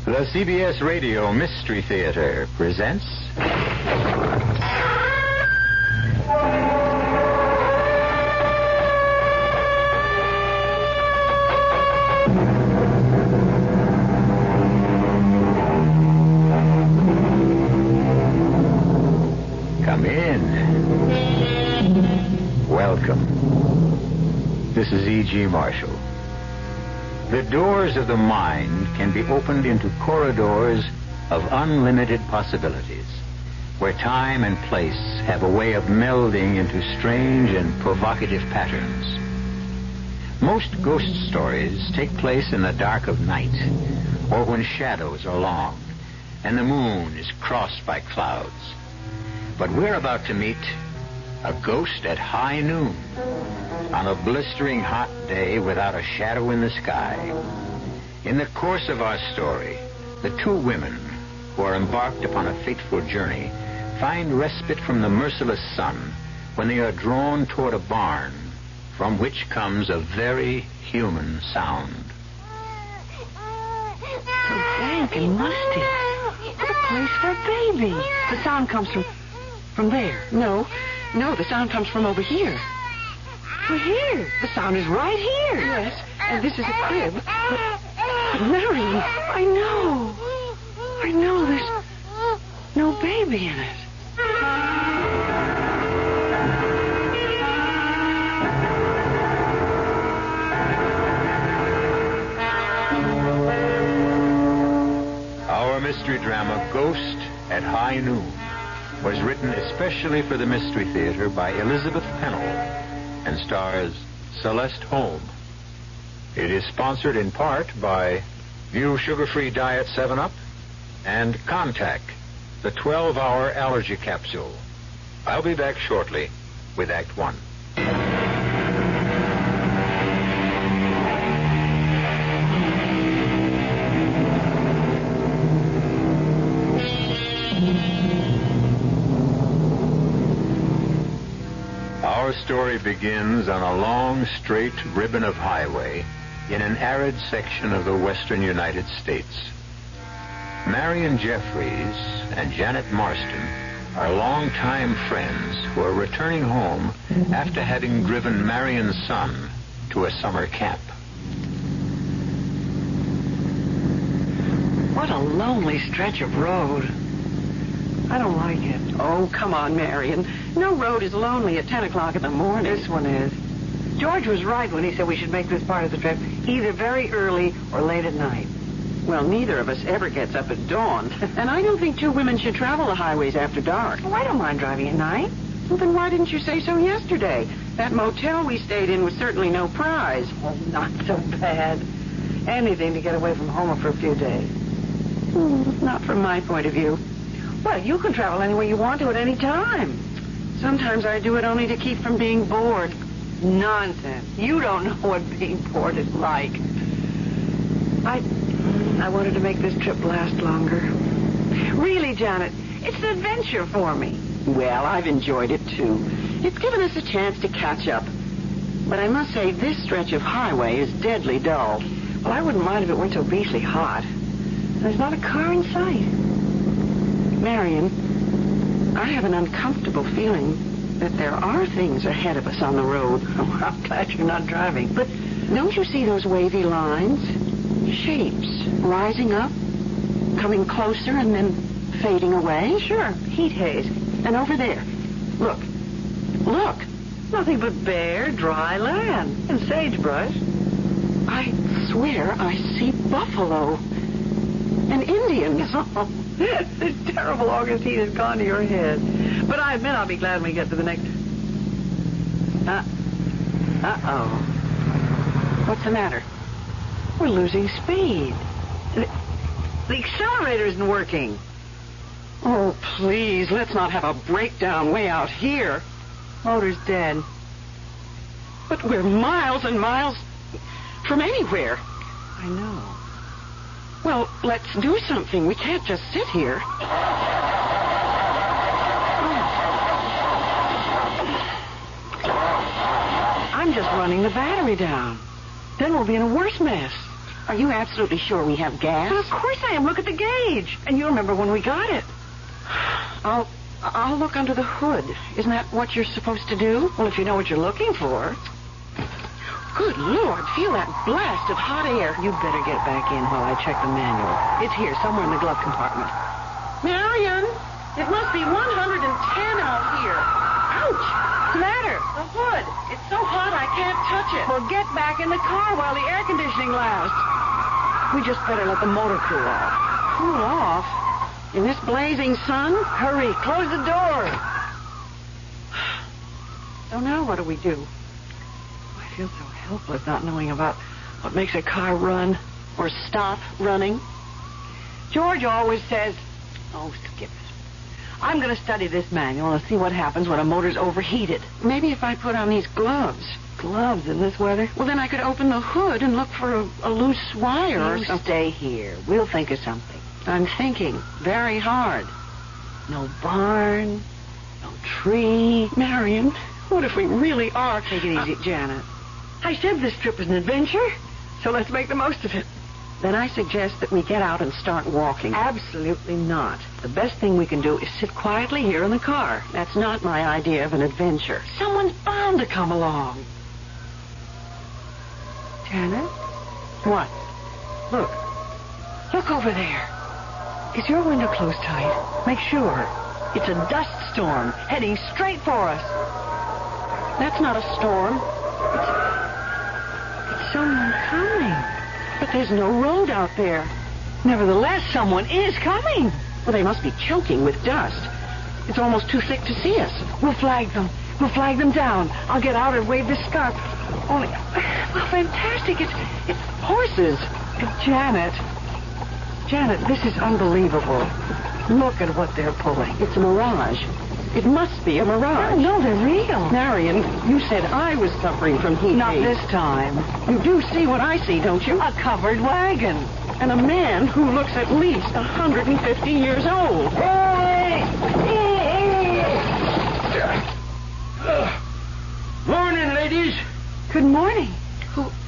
The CBS Radio Mystery Theater presents... Come in. Welcome. This is E.G. Marshall. The doors of the mind can be opened into corridors of unlimited possibilities, where time and place have a way of melding into strange and provocative patterns. Most ghost stories take place in the dark of night, or when shadows are long and the moon is crossed by clouds. But we're about to meet a ghost at high noon, on a blistering hot day without a shadow in the sky. In the course of our story, the two women who are embarked upon a fateful journey find respite from the merciless sun when they are drawn toward a barn from which comes a very human sound. So dank and musty. What a place for a baby. The sound comes from there. No, the sound comes from over here. Well, here. The sound is right here. Yes, and this is a crib. But Marion, I know there's no baby in it. Our mystery drama, Ghost at High Noon, was written especially for the Mystery Theater by Elizabeth Pennell and stars Celeste Holm. It is sponsored in part by View Sugar-Free Diet 7-Up and Contact, the 12-hour allergy capsule. I'll be back shortly with Act 1. Our story begins on a long, straight ribbon of highway in an arid section of the western United States. Marion Jeffries and Janet Marston are longtime friends who are returning home after having driven Marion's son to a summer camp. What a lonely stretch of road. I don't like it. Oh, come on, Marion. No road is lonely at 10 o'clock in the morning. This one is. George was right when he said we should make this part of the trip either very early or late at night. Well, neither of us ever gets up at dawn. And I don't think two women should travel the highways after dark. Oh, I don't mind driving at night. Well, then why didn't you say so yesterday? That motel we stayed in was certainly no prize. Oh, not so bad. Anything to get away from home for a few days. Not from my point of view. Well, you can travel anywhere you want to at any time. Sometimes I do it only to keep from being bored. Nonsense. You don't know what being bored is like. I wanted to make this trip last longer. Really, Janet, it's an adventure for me. Well, I've enjoyed it, too. It's given us a chance to catch up. But I must say, this stretch of highway is deadly dull. Well, I wouldn't mind if it weren't so beastly hot. There's not a car in sight. Marion, I have an uncomfortable feeling that there are things ahead of us on the road. Oh, I'm glad you're not driving. But don't you see those wavy lines? Shapes rising up, coming closer, and then fading away? Sure, heat haze. And over there, look. Nothing but bare, dry land and sagebrush. I swear I see buffalo and Indians. This terrible August heat has gone to your head. But I admit I'll be glad when we get to the next... Uh-oh. What's the matter? We're losing speed. The accelerator isn't working. Oh, please, let's not have a breakdown way out here. Motor's dead. But we're miles and miles from anywhere. I know. Well, let's do something. We can't just sit here. I'm just running the battery down. Then we'll be in a worse mess. Are you absolutely sure we have gas? Well, of course I am. Look at the gauge. And you remember when we got it. I'll look under the hood. Isn't that what you're supposed to do? Well, if you know what you're looking for. Good Lord, feel that blast of hot air. You'd better get back in while I check the manual. It's here, somewhere in the glove compartment. Marion, it must be 110 out here. Ouch! What's the matter? The hood. It's so hot I can't touch it. Well, get back in the car while the air conditioning lasts. We just better let the motor cool off. Cool off? In this blazing sun? Hurry, close the door. So now what do we do? I feel so helpless not knowing about what makes a car run or stop running. George always says, oh, skip it. I'm going to study this manual and see what happens when a motor's overheated. Maybe if I put on these gloves. Gloves in this weather? Well, then I could open the hood and look for a loose wire or You something. stay here. We'll think of something. I'm thinking very hard. No barn, no tree. Marion, what if we really are... Take it easy, Janet. I said this trip was an adventure, so let's make the most of it. Then I suggest that we get out and start walking. Absolutely not. The best thing we can do is sit quietly here in the car. That's not my idea of an adventure. Someone's bound to come along. Janet? What? Look over there. Is your window closed tight? Make sure. It's a dust storm heading straight for us. That's not a storm. It's someone coming. But there's no road out there. Nevertheless, someone is coming. Well, they must be choking with dust. It's almost too thick to see us. We'll flag them. We'll flag them down. I'll get out and wave this scarf. Only, well, fantastic. It's horses. Janet, this is unbelievable. Look at what they're pulling. It's a mirage. It must be a mirage. No, they're real. Marion, you said I was suffering from heat Not wave. this time. You do see what I see, don't you? A covered wagon. And a man who looks at least 150 years old. Morning, ladies. Good morning.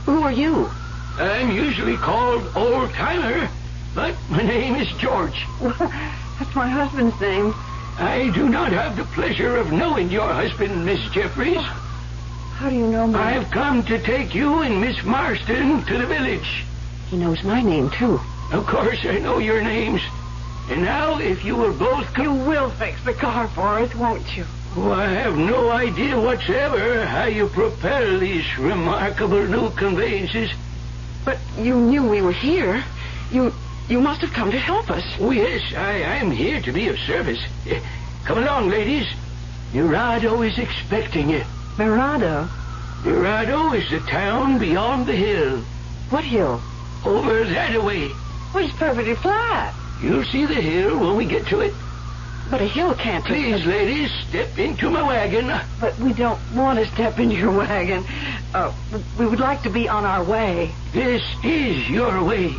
Who are you? I'm usually called Old Timer, but my name is George. That's my husband's name. I do not have the pleasure of knowing your husband, Miss Jeffries. How do you know me? I've come to take you and Miss Marston to the village. He knows my name, too. Of course, I know your names. And now, if you will both You will fix the car for us, won't you? Oh, I have no idea whatsoever how you propel these remarkable new conveyances. But you knew we were here. You must have come to help us. Oh, yes, I'm here to be of service. Come along, ladies. Mirado is expecting you. Mirado? Mirado is the town beyond the hill. What hill? Over that way. Well, it's perfectly flat. You'll see the hill when we get to it. But a hill can't... Please, ladies, step into my wagon. But we don't want to step into your wagon. We would like to be on our way. This is your way.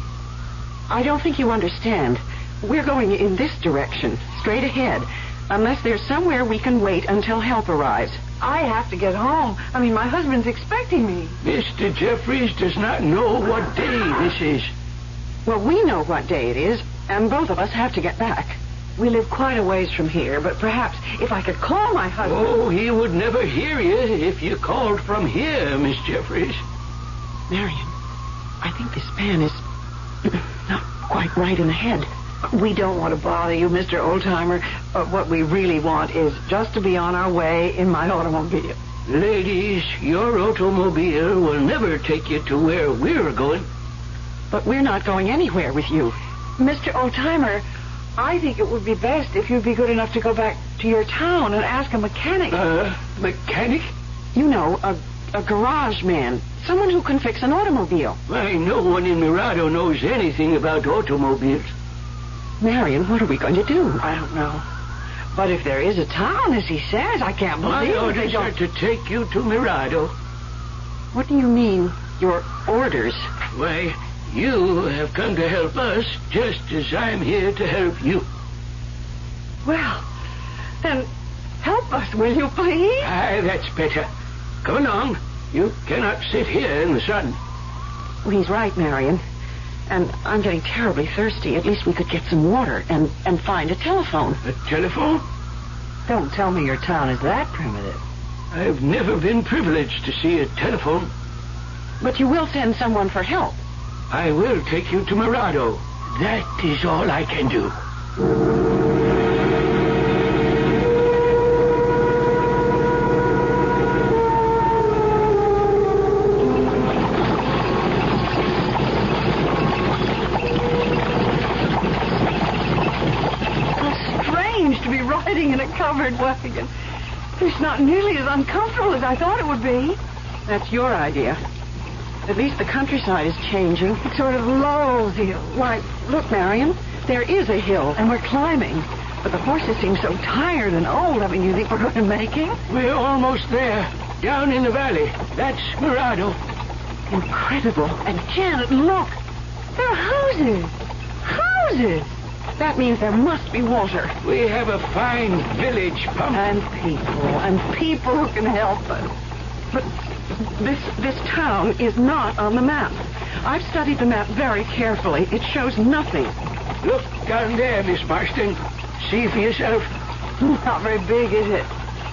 I don't think you understand. We're going in this direction, straight ahead, unless there's somewhere we can wait until help arrives. I have to get home. I mean, my husband's expecting me. Mr. Jeffries does not know what day this is. Well, we know what day it is, and both of us have to get back. We live quite a ways from here, but perhaps if I could call my husband... Oh, he would never hear you if you called from here, Miss Jeffries. Marion, I think this man is not quite right in the head. We don't want to bother you, Mr. Oldtimer. What we really want is just to be on our way in my automobile. Ladies, your automobile will never take you to where we're going. But we're not going anywhere with you. Mr. Oldtimer, I think it would be best if you'd be good enough to go back to your town and ask a mechanic. Mechanic? You know, a garage man. Someone who can fix an automobile. Why, no one in Mirado knows anything about automobiles. Marion, what are we going to do? I don't know. But if there is a town, as he says, I can't believe My it. They orders are don't... to take you to Mirado. What do you mean, your orders? Why, you have come to help us just as I'm here to help you. Well, then help us, will you, please? Aye, that's better. Come along. You cannot sit here in the sun. Well, he's right, Marion. And I'm getting terribly thirsty. At least we could get some water and find a telephone. A telephone? Don't tell me your town is that primitive. I've never been privileged to see a telephone. But you will send someone for help. I will take you to Mirador. That is all I can do. How strange to be riding in a covered wagon. It's not nearly as uncomfortable as I thought it would be. That's your idea. At least the countryside is changing. It sort of lulls you. Why, look, Marion, there is a hill, and we're climbing. But the horses seem so tired and old. I mean, you think we're going to make it? We're almost there. Down in the valley. That's Mirador. Incredible. And Janet, look. There are houses. Houses. That means there must be water. We have a fine village pump. And people who can help us. But this town is not on the map. I've studied the map very carefully. It shows nothing. Look down there, Miss Marston. See for yourself. Not very big, is it?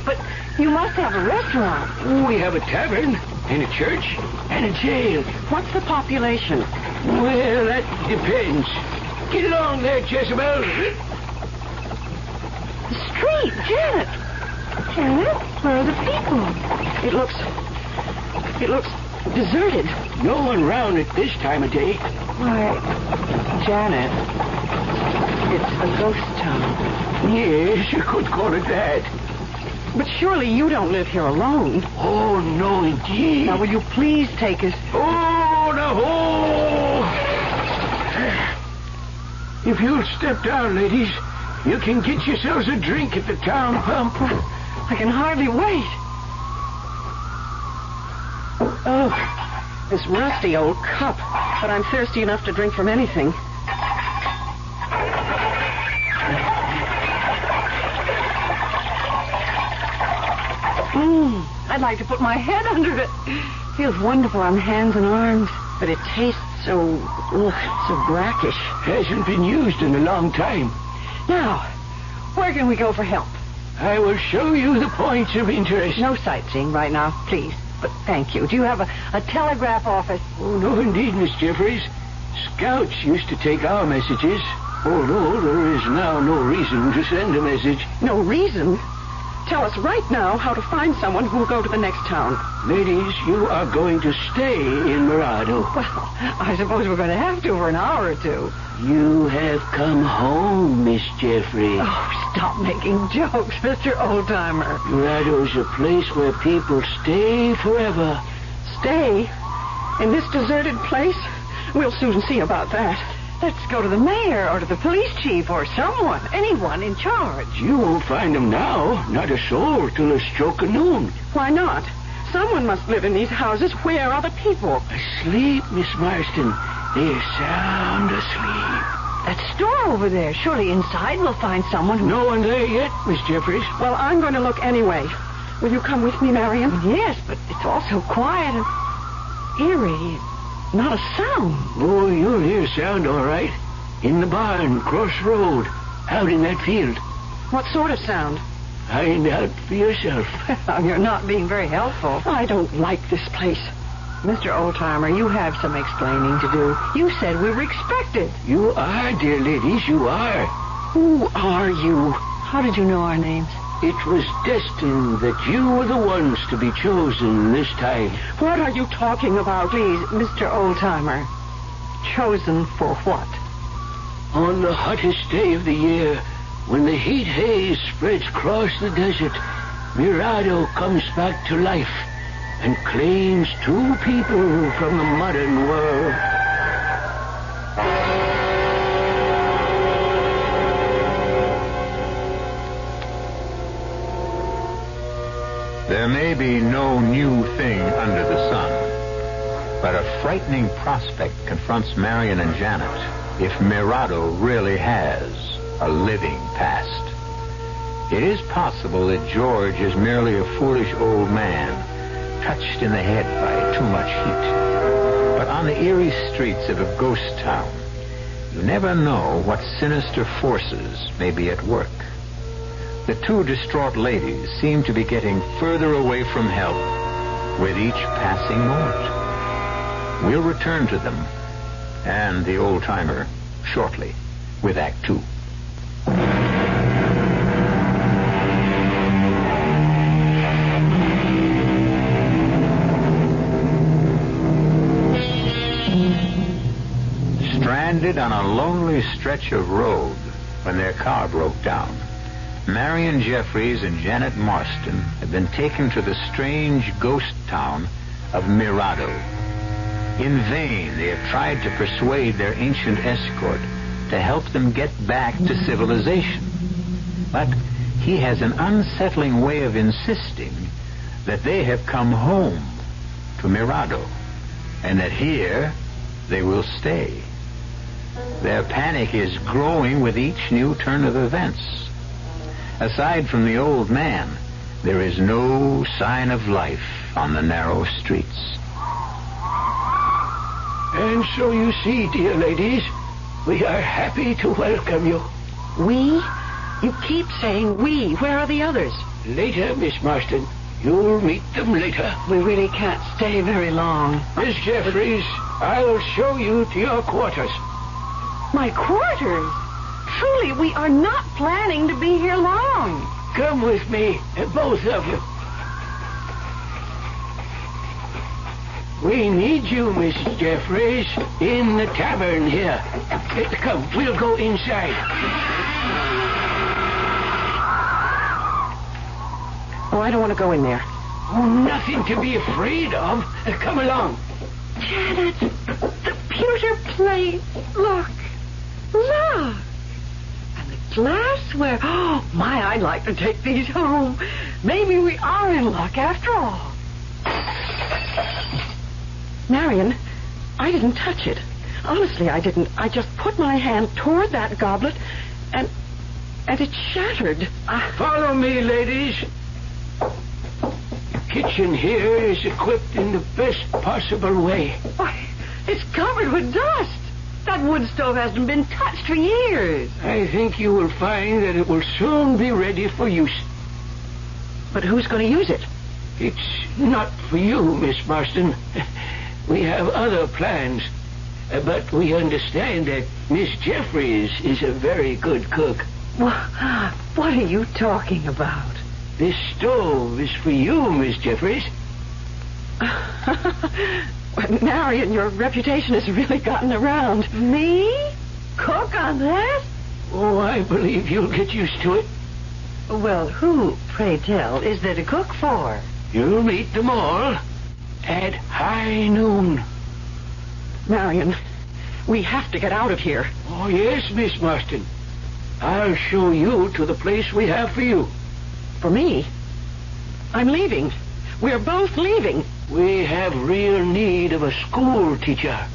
But you must have a restaurant. We have a tavern, and a church, and a jail. What's the population? Well, that depends. Get along there, Jezebel. The street, Janet. Janet, where are the people? It looks deserted. No one round at this time of day. Why, Janet, it's a ghost town. Yes, you could call it that. But surely you don't live here alone. Oh, no, indeed. Now, will you please take us? Oh, no. If you'll step down, ladies, you can get yourselves a drink at the town pump. I can hardly wait. Oh, this rusty old cup. But I'm thirsty enough to drink from anything. I'd like to put my head under it. Feels wonderful on hands and arms. But it tastes so brackish. Hasn't been used in a long time. Now, where can we go for help? I will show you the points of interest. No sightseeing right now, please. But thank you. Do you have a telegraph office? Oh, no, indeed, Miss Jeffries. Scouts used to take our messages, although there is now no reason to send a message. No reason? Tell us right now how to find someone who will go to the next town. Ladies, you are going to stay in Mirador. Well, I suppose we're going to have to for an hour or two. You have come home, Miss Jeffries. Oh, stop making jokes, Mr. Oldtimer. Mirador's a place where people stay forever. Stay? In this deserted place? We'll soon see about that. Let's go to the mayor or to the police chief or someone, anyone in charge. You won't find them now. Not a soul till the stroke of noon. Why not? Someone must live in these houses. Where are the people? Asleep, Miss Marston. They're sound asleep. That store over there. Surely inside we'll find someone who... No one there yet, Miss Jeffries. Well, I'm going to look anyway. Will you come with me, Marion? Yes, but it's all so quiet and eerie. Not a sound. Oh, you'll hear sound, all right. In the barn, cross road, out in that field. What sort of sound? Find out for yourself. You're not being very helpful. I don't like this place. Mr. Oldtimer, you have some explaining to do. You said we were expected. You are, dear ladies, you are. Who are you? How did you know our names? It was destined that you were the ones to be chosen this time. What are you talking about, please, Mr. Oldtimer? Chosen for what? On the hottest day of the year, when the heat haze spreads across the desert, Mirador comes back to life and claims two people from the modern world. There may be no new thing under the sun, but a frightening prospect confronts Marion and Janet if Mirador really has a living past. It is possible that George is merely a foolish old man, touched in the head by too much heat. But on the eerie streets of a ghost town, you never know what sinister forces may be at work. The two distraught ladies seem to be getting further away from help with each passing moment. We'll return to them and the old-timer shortly with Act Two. Stranded on a lonely stretch of road when their car broke down, Marion Jeffries and Janet Marston have been taken to the strange ghost town of Mirador. In vain, they have tried to persuade their ancient escort to help them get back to civilization. But he has an unsettling way of insisting that they have come home to Mirador, and that here they will stay. Their panic is growing with each new turn of events. Aside from the old man, there is no sign of life on the narrow streets. And so you see, dear ladies, we are happy to welcome you. We? You keep saying we. Where are the others? Later, Miss Marston. You'll meet them later. We really can't stay very long. Miss Jeffries, I'll show you to your quarters. My quarters? Truly, we are not planning to be here long. Come with me, both of you. We need you, Miss Jeffries, in the tavern here. Come, we'll go inside. Oh, I don't want to go in there. Oh, nothing to be afraid of. Come along. Janet, the pewter plates. Look. Look. And the glassware. Oh, my, I'd like to take these home. Maybe we are in luck after all. Marion, I didn't touch it. Honestly, I didn't. I just put my hand toward that goblet, and it shattered. Follow me, ladies. The kitchen here is equipped in the best possible way. Why, it's covered with dust. That wood stove hasn't been touched for years. I think you will find that it will soon be ready for use. But who's going to use it? It's not for you, Miss Marston. We have other plans. But we understand that Miss Jeffries is a very good cook. What are you talking about? This stove is for you, Miss Jeffries. Marion, your reputation has really gotten around. Me? Cook on that? Oh, I believe you'll get used to it. Well, who, pray tell, is there to cook for? You'll meet them all at high noon. Marion, we have to get out of here. Oh, yes, Miss Marston. I'll show you to the place we have for you. For me? I'm leaving. We're both leaving. We have real need of a school teacher.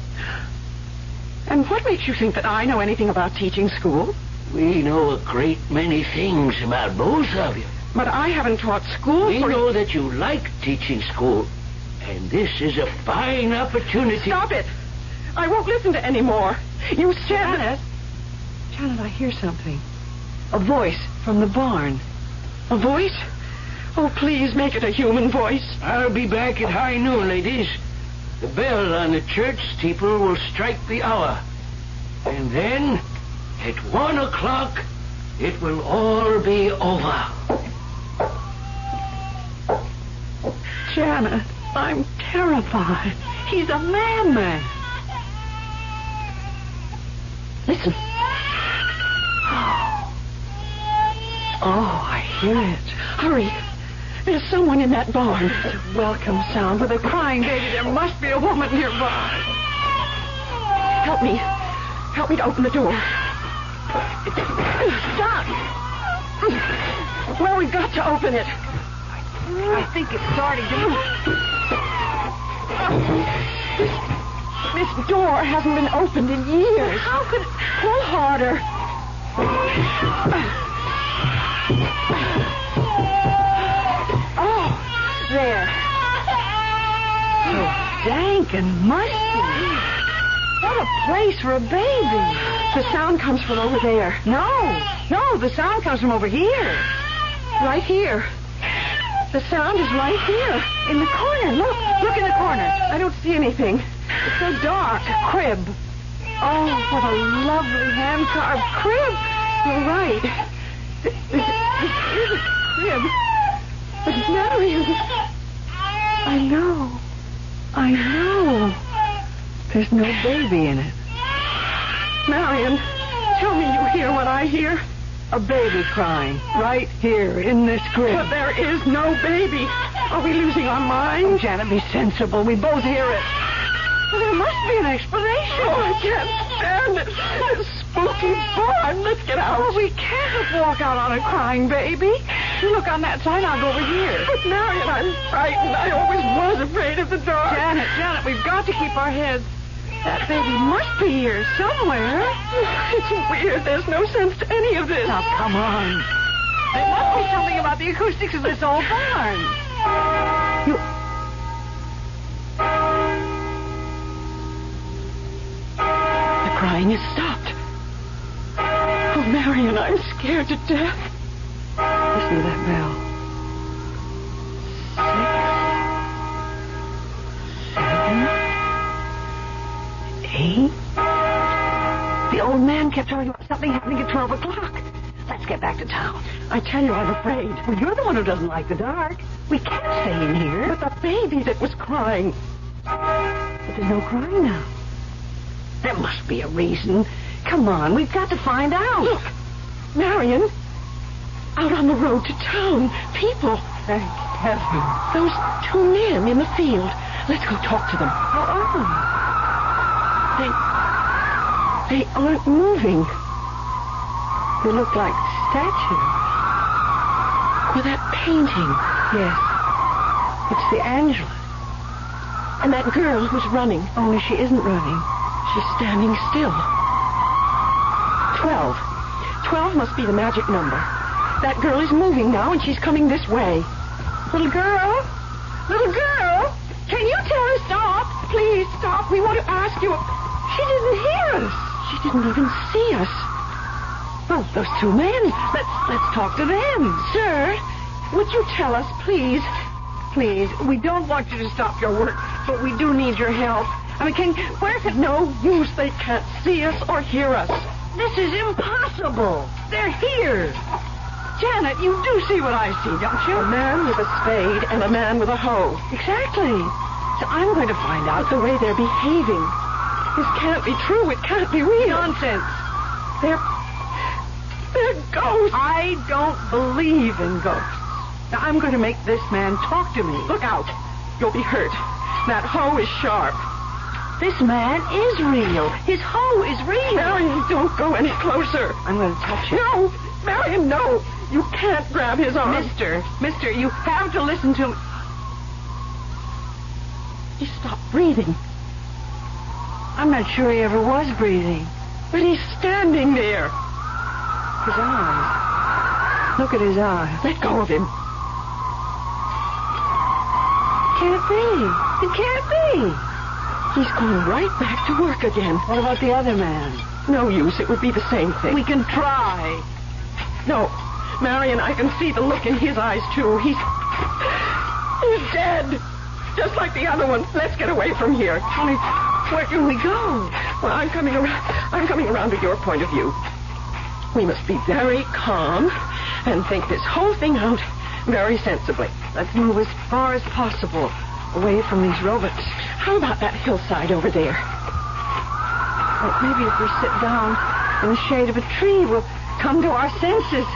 And what makes you think that I know anything about teaching school? We know a great many things about both of you. But I haven't taught school We know that you like teaching school. And this is a fine opportunity. Stop it! I won't listen to any more. You said... Janet, I hear something. A voice from the barn. A voice? Oh, please make it a human voice. I'll be back at high noon, ladies. The bell on the church steeple will strike the hour. And then, at 1 o'clock, it will all be over. Janet, I'm terrified. He's a madman. Listen. Oh, I hear it. Hurry. There's someone in that barn. It's a welcome sound with a crying baby. There must be a woman nearby. Help me. Help me to open the door. Stop. Well, we've got to open it. I think it's starting to... This door hasn't been opened in years. How could it... Pull harder. Oh, there. So dank thinking? Must be. What a place for a baby. The sound comes from over there. No, the sound comes from over here. Right here. The sound is right here. In the corner. Look in the corner. I don't see anything. It's so dark. A crib. Oh, what a lovely hand-carved crib. You're right. This is a crib. But Marion, I know. There's no baby in it. Marion, tell me you hear what I hear. A baby crying right here in this crib. But there is no baby. Are we losing our minds? Oh, Janet, be sensible. We both hear it. Well, there must be an explanation. Oh, I can't stand it. This spooky barn. Let's get out. Oh, we can't walk out on a crying baby. You look on that side, I'll go over here. But Marion, I'm frightened. I always was afraid of the dark. Janet, we've got to keep our heads. That baby must be here somewhere. It's weird. There's no sense to any of this. Now, come on. There must be something about the acoustics of this old barn. The crying has stopped. Oh, Marion, I'm scared to death. Listen to that bell. 6, 7, 8. The old man kept talking about something happening at 12 o'clock. Let's get back to town. I tell you, I'm afraid. Well, you're the one who doesn't like the dark. We can't stay in here. But the baby that was crying. But there's no crying now. There must be a reason. Come on, we've got to find out. Look, Marion, out on the road to town, people. Thank heaven. Those two men in the field. Let's go talk to them. How are They aren't moving. they? They look like statues. Or that painting. Yes. It's the Angela. And that girl who's running. Only she isn't running. She's standing still. 12. 12 must be the magic number. That girl is moving now, and she's coming this way. Little girl? Little girl? Can you tell her stop? Please stop. We want to ask you. She didn't hear us. She didn't even see us. Oh, those two men. Let's talk to them. Sir, would you tell us, please? Please, we don't want you to stop your work, but we do need your help. I mean, where could... No use. They can't see us or hear us. This is impossible. They're here. Janet, you do see what I see, don't you? A man with a spade and a man with a hoe. Exactly. So I'm going to find out The way they're behaving. This can't be true. It can't be real. nonsense. They're ghosts. I don't believe in ghosts. Now, I'm going to make this man talk to me. Look out. You'll be hurt. That hoe is sharp. This man is real. His hoe is real. Marion, don't go any closer. I'm going to touch him. No, Marion, no. You can't grab his arm. Mister, you have to listen to me. He stopped breathing. I'm not sure he ever was breathing. But he's standing there. His eyes. Look at his eyes. Let go of him. Can't be. It can't be. He's going right back to work again. What about the other man? No use. It would be the same thing. We can try. No. Marion, I can see the look in his eyes, too. He's dead. Just like the other one. Let's get away from here. Only, where can we go? Well, I'm coming around to your point of view. We must be very calm and think this whole thing out very sensibly. Let's move as far as possible away from these robots. How about that hillside over there? Well, maybe if we sit down in the shade of a tree, we'll come to our senses.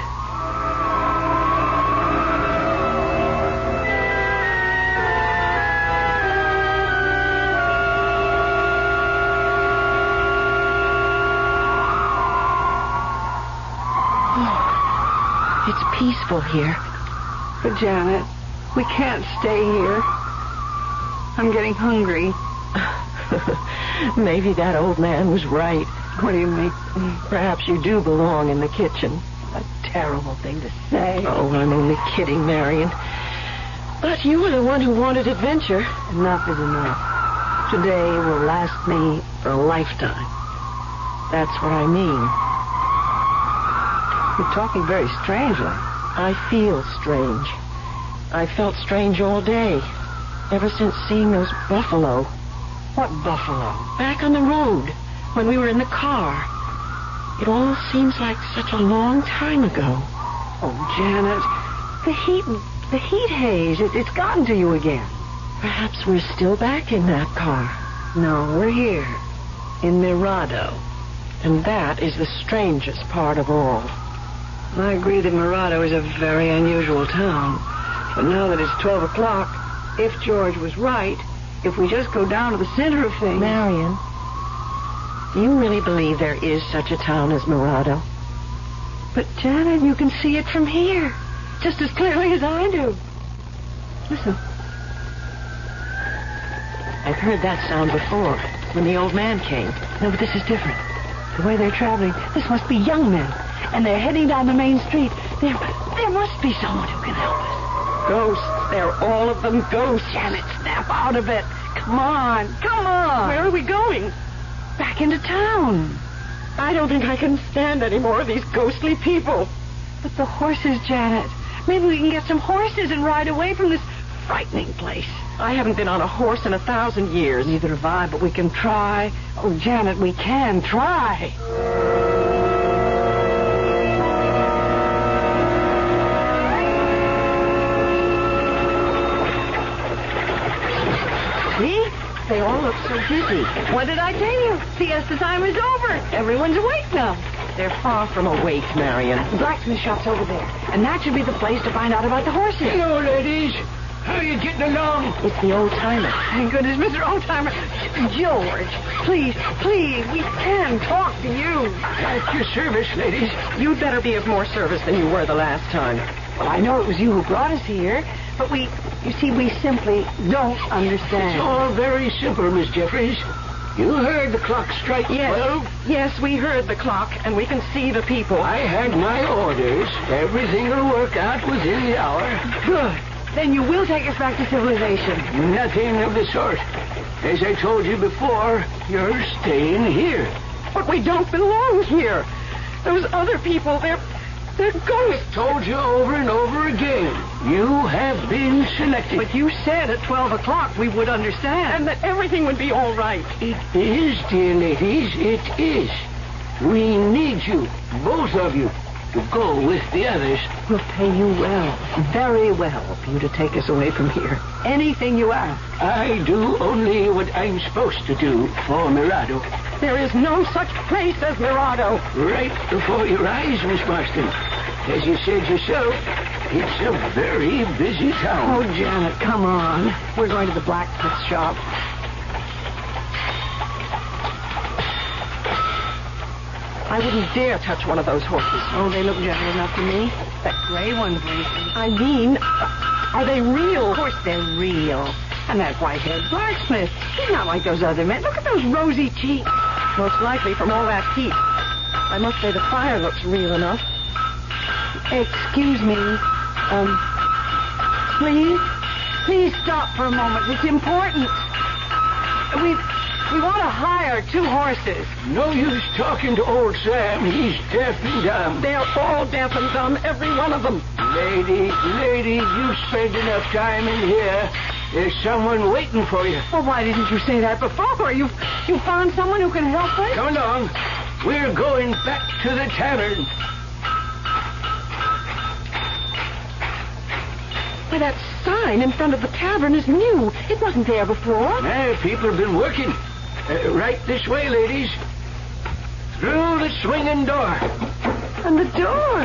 It's peaceful here. But, Janet, we can't stay here. I'm getting hungry. Maybe that old man was right. What do you mean? Perhaps you do belong in the kitchen. A terrible thing to say. Oh, I'm only kidding, Marion. But you were the one who wanted adventure. Enough is enough. Today will last me a lifetime. That's what I mean. You're talking very strangely. I feel strange. I felt strange all day, ever since seeing those buffalo. What buffalo? Back on the road, when we were in the car. It all seems like such a long time ago. Oh, Janet, the heat haze, it's gotten to you again. Perhaps we're still back in that car. No, we're here, in Mirador. And that is the strangest part of all. I agree that Mirador is a very unusual town. But now that it's 12 o'clock, if George was right, if we just go down to the center of things... Marion, do you really believe there is such a town as Mirador? But, Janet, you can see it from here, just as clearly as I do. Listen. I've heard that sound before, when the old man came. No, but this is different. The way they're traveling, this must be young men. And they're heading down the main street. There must be someone who can help us. Ghosts. They're all of them ghosts. Janet, snap out of it. Come on. Where are we going? Back into town. I don't think I can stand any more of these ghostly people. But the horses, Janet. Maybe we can get some horses and ride away from this frightening place. I haven't been on a horse in 1,000 years. Neither have I, but we can try. Oh, Janet, we can try. See? They all look so busy. What did I tell you? Siesta time is over. Everyone's awake now. They're far from awake, Marion. The blacksmith shop's over there. And that should be the place to find out about the horses. Hello, ladies. How are you getting along? It's the old-timer. Thank goodness, Mr. Oldtimer. George, please, we can talk to you. At your service, ladies. You'd better be of more service than you were the last time. Well, I know it was you who brought us here, but we simply don't understand. It's all very simple, Miss Jeffries. You heard the clock strike 12? Yes, we heard the clock, and we can see the people. I had my orders. Everything will work out within the hour. Good. Then you will take us back to civilization. Nothing of the sort. As I told you before, you're staying here. But we don't belong here. Those other people, they're ghosts. Told you over and over again. You have been selected. But you said at 12 o'clock we would understand. And that everything would be all right. It is, dear ladies, it is. We need you, both of you, to go with the others. We'll pay you well, very well, for you to take us away from here. Anything you ask. I do only what I'm supposed to do for Mirador. There is no such place as Mirador. Right before your eyes, Miss Marston. As you said yourself, it's a very busy town. Oh, Janet, come on. We're going to the blacksmith shop. I wouldn't dare touch one of those horses. Oh, they look gentle enough to me. That gray one's racing. I mean, are they real? Of course they're real. And that white-haired blacksmith, he's not like those other men. Look at those rosy cheeks. Most likely from all that heat. I must say the fire looks real enough. Excuse me. Please stop for a moment. It's important. We want to hire 2 horses. No use talking to old Sam. He's deaf and dumb. They're all deaf and dumb, every one of them. Lady, you've spent enough time in here. There's someone waiting for you. Well, why didn't you say that before? You found someone who can help us? Come along. We're going back to the tavern. Why, that sign in front of the tavern is new. It wasn't there before. People have been working. Right this way, ladies. Through the swinging door. And the door.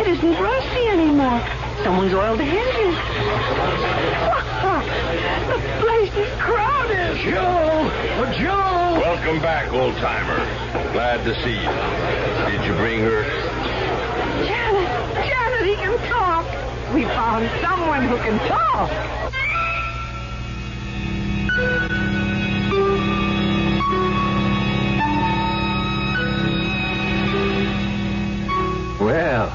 It isn't rusty anymore. Someone's oiled the hinges. The place is crowded. Joe! Welcome back, old-timer. Glad to see you. Did you bring her? Janet, he can talk. We found someone who can talk. Well,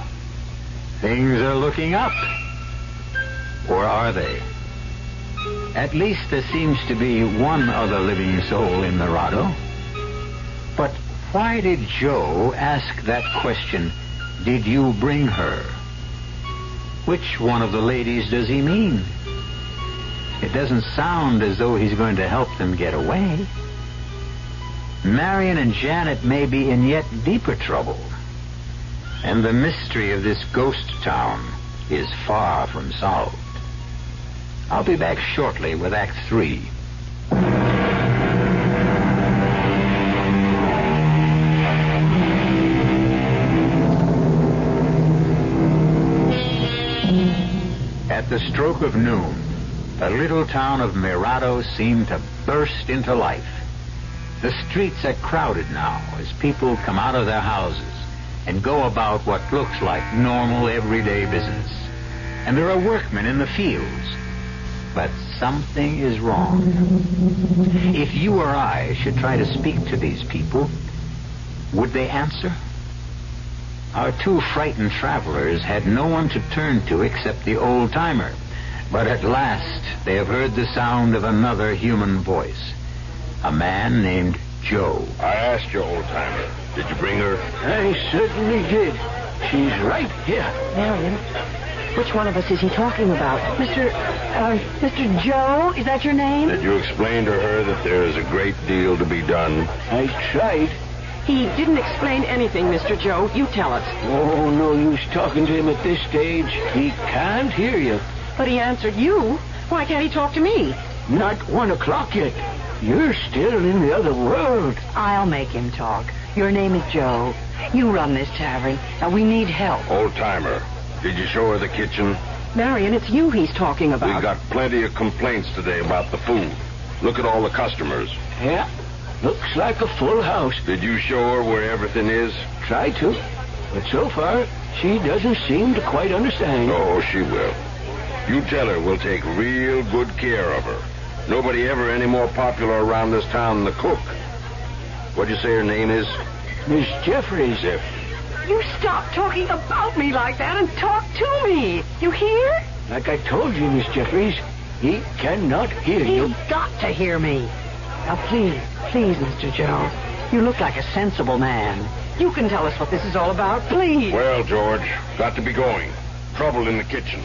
things are looking up. Or are they? At least there seems to be one other living soul in Mirador. But why did Joe ask that question, did you bring her? Which one of the ladies does he mean? It doesn't sound as though he's going to help them get away. Marion and Janet may be in yet deeper trouble. And the mystery of this ghost town is far from solved. I'll be back shortly with Act 3. At the stroke of noon, the little town of Mirador seemed to burst into life. The streets are crowded now as people come out of their houses and go about what looks like normal everyday business. And there are workmen in the fields. But something is wrong. If you or I should try to speak to these people, would they answer? Our two frightened travelers had no one to turn to except the old-timer. But at last they have heard the sound of another human voice. A man named Joe. I asked you, old-timer, did you bring her? I certainly did. She's right here. Marion, which one of us is he talking about? Mr. Joe? Is that your name? Did you explain to her that there is a great deal to be done? I tried. He didn't explain anything, Mr. Joe. You tell us. Oh, no use talking to him at this stage. He can't hear you. But he answered you. Why can't he talk to me? Not 1 o'clock yet. You're still in the other world. I'll make him talk. Your name is Joe. You run this tavern, and we need help. Old-timer, did you show her the kitchen? Marion, it's you he's talking We about. got plenty of complaints today about the food. Look at all the customers. Yeah, looks like a full house. Did you show her where everything is? Try to. But so far, she doesn't seem to quite understand. Oh, she will. You tell her we'll take real good care of her. Nobody ever any more popular around this town than the cook. What'd you say her name is? Miss Jeffries. You stop talking about me like that and talk to me. You hear? Like I told you, Miss Jeffries, he cannot hear you. He's got to hear me. Now, please, Mr. Joe. You look like a sensible man. You can tell us what this is all about, please. Well, George, got to be going. Trouble in the kitchen.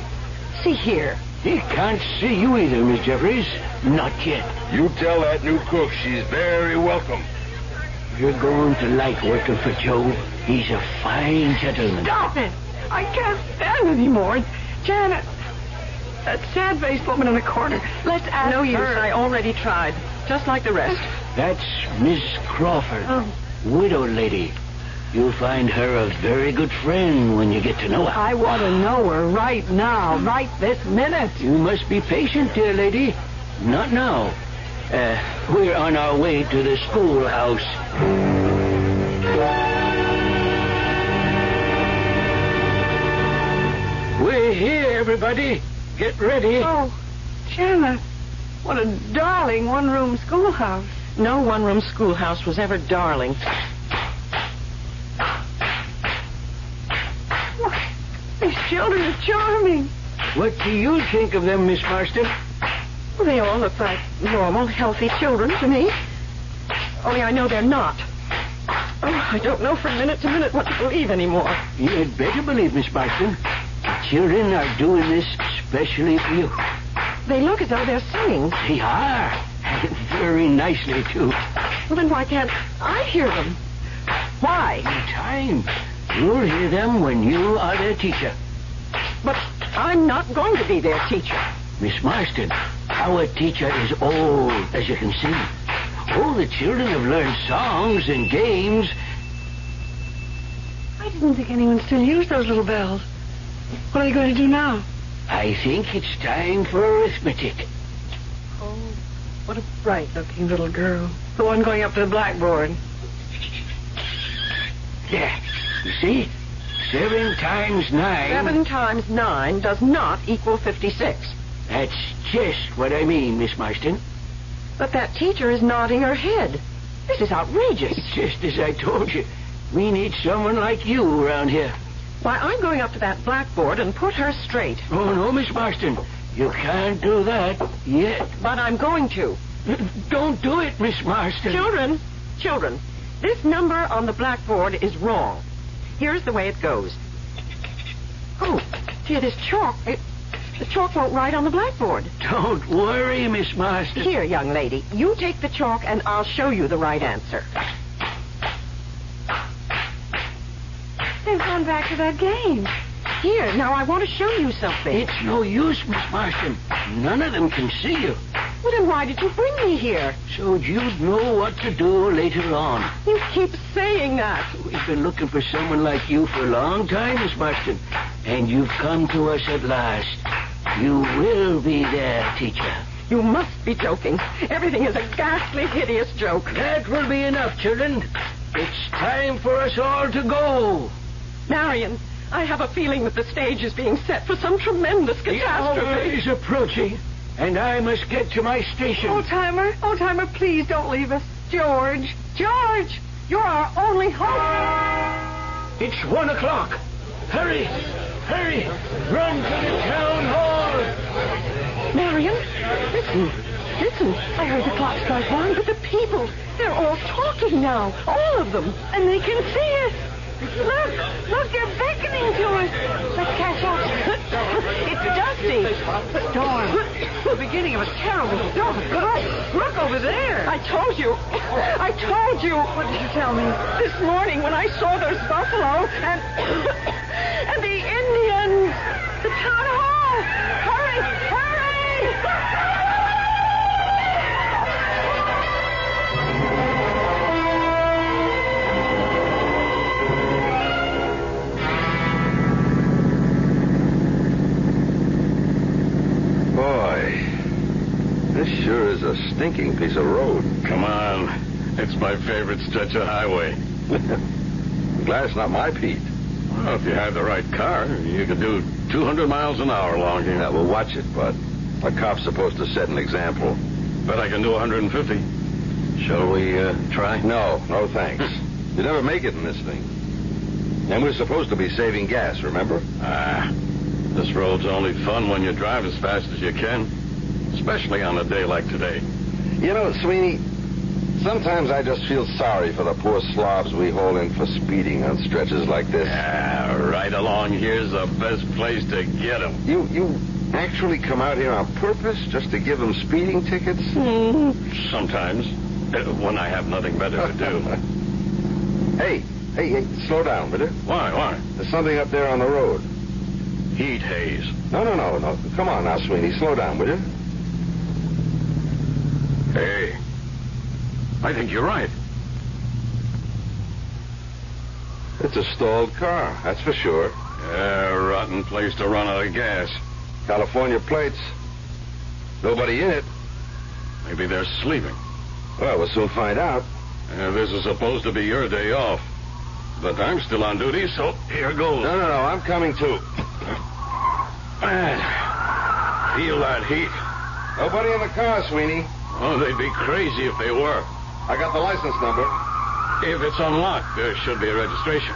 See here. He can't see you either, Miss Jeffries. Not yet. You tell that new cook she's very welcome. You're going to like working for Joe. He's a fine gentleman. Stop it. I can't stand it anymore. Janet, that sad-faced woman in the corner. Let's ask No use. her. I already tried. Just like the rest. That's Miss Crawford, Oh. widow lady. You'll find her a very good friend when you get to know her. I want to know her right now, right this minute. You must be patient, dear lady. Not now. We're on our way to the schoolhouse. We're here, everybody. Get ready. Oh, Janet, what a darling one-room schoolhouse. No one-room schoolhouse was ever darling. Why, these children are charming. What do you think of them, Miss Marston? Well, they all look like normal, healthy children to me. Only I know they're not. Oh, I don't know from minute to minute what to believe anymore. You'd better believe, Miss Marston. The children are doing this especially for you. They look as though they're singing. They are. Very nicely, too. Well, then why can't I hear them? Why? In time. You'll hear them when you are their teacher. But I'm not going to be their teacher. Miss Marston, our teacher is old, as you can see. All the children have learned songs and games. I didn't think anyone still used those little bells. What are they going to do now? I think it's time for arithmetic. Oh, what a bright-looking little girl. The one going up to the blackboard. There. You see? 7 times 9. 7 times 9 does not equal 56. That's just what I mean, Miss Marston. But that teacher is nodding her head. This is outrageous. Just as I told you. We need someone like you around here. Why, I'm going up to that blackboard and put her straight. Oh, no, Miss Marston. You can't do that yet. But I'm going to. Don't do it, Miss Marston. Children, this number on the blackboard is wrong. Here's the way it goes. Oh, dear, this chalk, the chalk won't write on the blackboard. Don't worry, Miss Marston. Here, young lady, you take the chalk and I'll show you the right answer. They've gone back to that game. Here, now I want to show you something. It's no use, Miss Marston. None of them can see you. Well, then why did you bring me here? So you'd know what to do later on. You keep saying that. We've been looking for someone like you for a long time, Miss Marston. And you've come to us at last. You will be there, teacher. You must be joking. Everything is a ghastly, hideous joke. That will be enough, children. It's time for us all to go. Marion, I have a feeling that the stage is being set for some tremendous The hour catastrophe. is approaching, and I must get to my station. Old-timer, please don't leave us. George, you're our only hope. It's 1 o'clock. Hurry, run to the town hall. Marion, listen. I heard the clock strike 1, but the people, they're all talking now. All of them. And they can see us. Look, they're beckoning to us. Let's catch up. It's dusty. Storm. The beginning of a terrible storm. Look over there. I told you. What did you tell me? This morning when I saw those buffalo and the Indians. The town hall. Hurry. This sure is a stinking piece of road. Come on. It's my favorite stretch of highway. Glad it's not my Pete. Well, if you had the right car, you could do 200 miles an hour along here. Yeah, well, watch it, bud. A cop's supposed to set an example. Bet I can do 150. Shall we try? No, thanks. You never make it in this thing. And we're supposed to be saving gas, remember? This road's only fun when you drive as fast as you can. Especially on a day like today. You know, Sweeney, sometimes I just feel sorry for the poor slobs we haul in for speeding on stretches like this. Yeah, right along here's the best place to get them. You actually come out here on purpose just to give them speeding tickets? Sometimes, when I have nothing better to do. Hey, slow down, will you? Why? There's something up there on the road. Heat haze. No. Come on now, Sweeney, slow down, will you? Hey, I think you're right. It's a stalled car, that's for sure. Yeah, rotten place to run out of gas. California plates. Nobody in it. Maybe they're sleeping. Well, we'll soon find out. This is supposed to be your day off. But I'm still on duty, so here goes. No, I'm coming too. Feel that heat. Nobody in the car, Sweeney. Oh, they'd be crazy if they were. I got the license number. If it's unlocked, there should be a registration.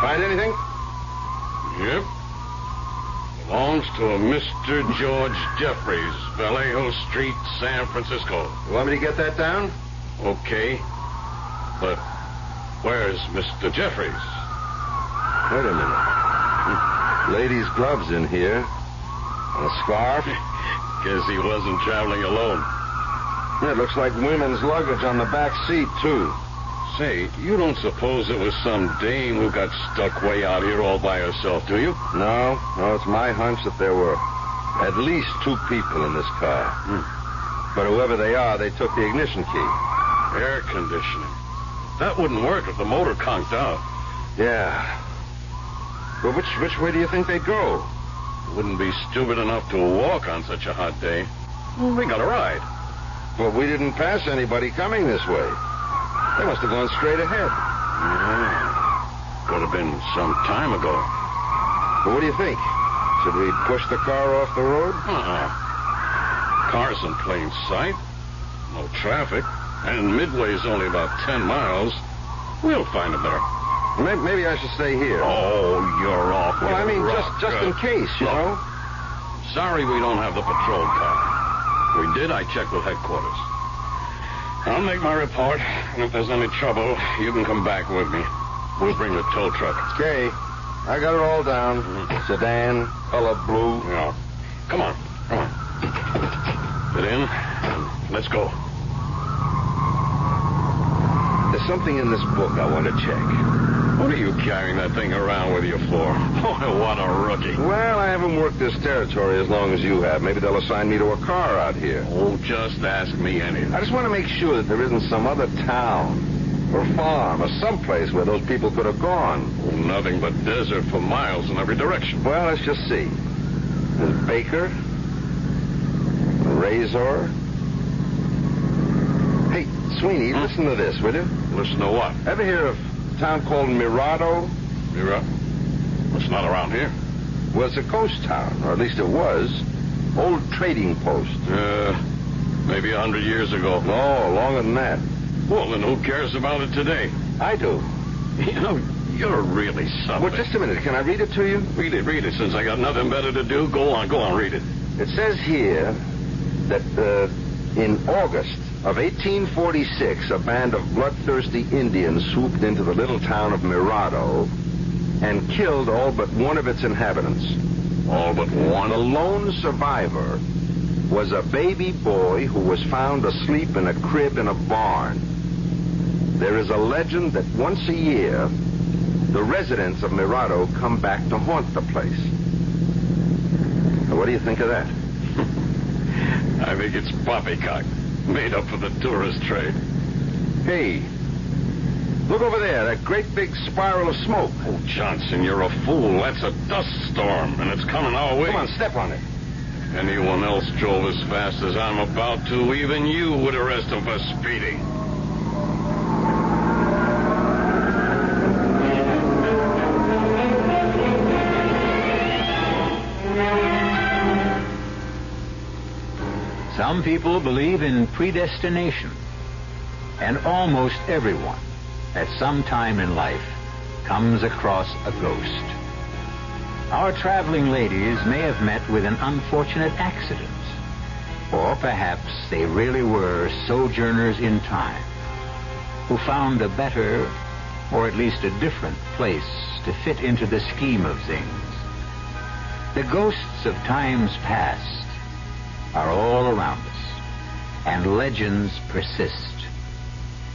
Find anything? Yep. Belongs to a Mr. George Jeffries, Vallejo Street, San Francisco. You want me to get that down? Okay. But where's Mr. Jeffries? Wait a minute. Ladies' gloves in here. And a scarf. Guess he wasn't traveling alone. It looks like women's luggage on the back seat, too. Say, you don't suppose it was some dame who got stuck way out here all by herself, do you? No, it's my hunch that there were at least 2 people in this car. But whoever they are, they took the ignition key. Air conditioning. That wouldn't work if the motor conked out. Yeah. Well, which way do you think they'd go? Wouldn't be stupid enough to walk on such a hot day. We got a ride. Well, we didn't pass anybody coming this way. They must have gone straight ahead. Yeah. Could have been some time ago. Well, what do you think? Should we push the car off the road? Car's in plain sight. No traffic. And Midway's only about 10 miles. We'll find a better. Maybe I should stay here. Oh, you're off. Well, I mean, just in case, you Look, know. Sorry we don't have the patrol car. If we did, I checked with headquarters. I'll make my report, and if there's any trouble, you can come back with me. We'll bring the tow truck. Okay. I got it all down. Sedan, color blue. Yeah. Come on. Get in, and let's go. There's something in this book I want to check. What are you carrying that thing around with you for? Oh, what a rookie. Well, I haven't worked this territory as long as you have. Maybe they'll assign me to a car out here. Oh, just ask me anything. I just want to make sure that there isn't some other town or farm or someplace where those people could have gone. Oh, nothing but desert for miles in every direction. Well, let's just see. There's Baker, Razor. Hey, Sweeney, listen to this, will you? Listen to what? Ever hear of a town called Mirador? It's not around here. Well, it's a ghost town, or at least it was. Old trading post. Maybe 100 years ago. No, longer than that. Well, then who cares about it today? I do. You know, you're really something. Well, just a minute. Can I read it to you? Read it. Since I got nothing better to do, go on, read it. It says here that in August of 1846, a band of bloodthirsty Indians swooped into the little town of Mirador and killed all but one of its inhabitants. All but one? The lone survivor was a baby boy who was found asleep in a crib in a barn. There is a legend that once a year, the residents of Mirador come back to haunt the place. Now, what do you think of that? I think it's poppycock, made up for the tourist trade. Hey, look over there, that great big spiral of smoke. Oh, Johnson, you're a fool. That's a dust storm, and it's coming our way. Come on, step on it. If anyone else drove as fast as I'm about to, even you would arrest him for speeding. Some people believe in predestination, and almost everyone at some time in life comes across a ghost. Our traveling ladies may have met with an unfortunate accident, or perhaps they really were sojourners in time who found a better, or at least a different place to fit into the scheme of things. The ghosts of times past are all around us, and legends persist.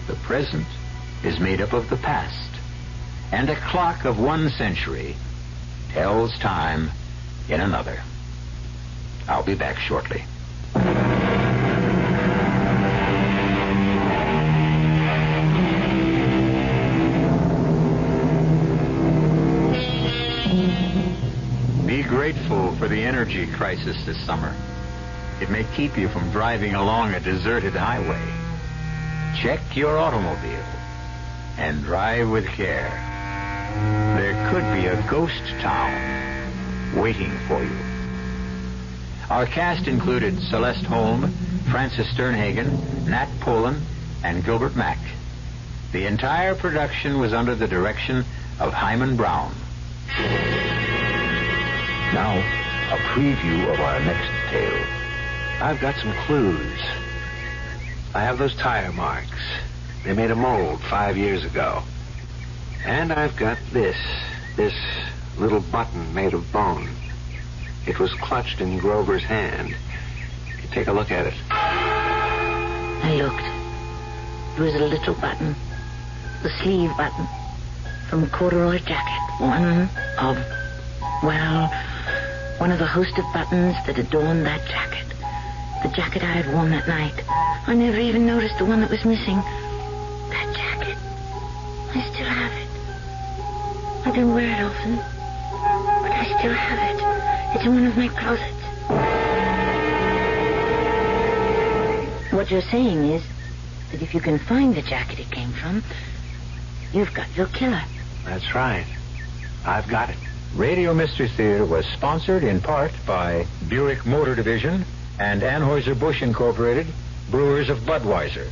The present is made up of the past, and a clock of one century tells time in another. I'll be back shortly. Be grateful for the energy crisis this summer. It may keep you from driving along a deserted highway. Check your automobile and drive with care. There could be a ghost town waiting for you. Our cast included Celeste Holm, Francis Sternhagen, Nat Polan, and Gilbert Mack. The entire production was under the direction of Hyman Brown. Now, a preview of our next tale. I've got some clues. I have those tire marks. They made a mold 5 years ago. And I've got this little button made of bone. It was clutched in Grover's hand. Take a look at it. I looked. It was a little button. The sleeve button. From a corduroy jacket. One of the host of buttons that adorned that jacket. The jacket I had worn that night. I never even noticed the one that was missing. That jacket. I still have it. I don't wear it often, but I still have it. It's in one of my closets. What you're saying is that if you can find the jacket it came from, you've got your killer. That's right. I've got it. Radio Mystery Theater was sponsored in part by Buick Motor Division and Anheuser-Busch Incorporated, Brewers of Budweiser.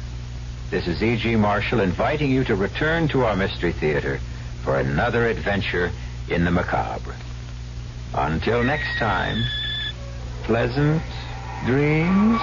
This is E.G. Marshall inviting you to return to our Mystery Theater for for another adventure in the macabre. Until next time, pleasant dreams.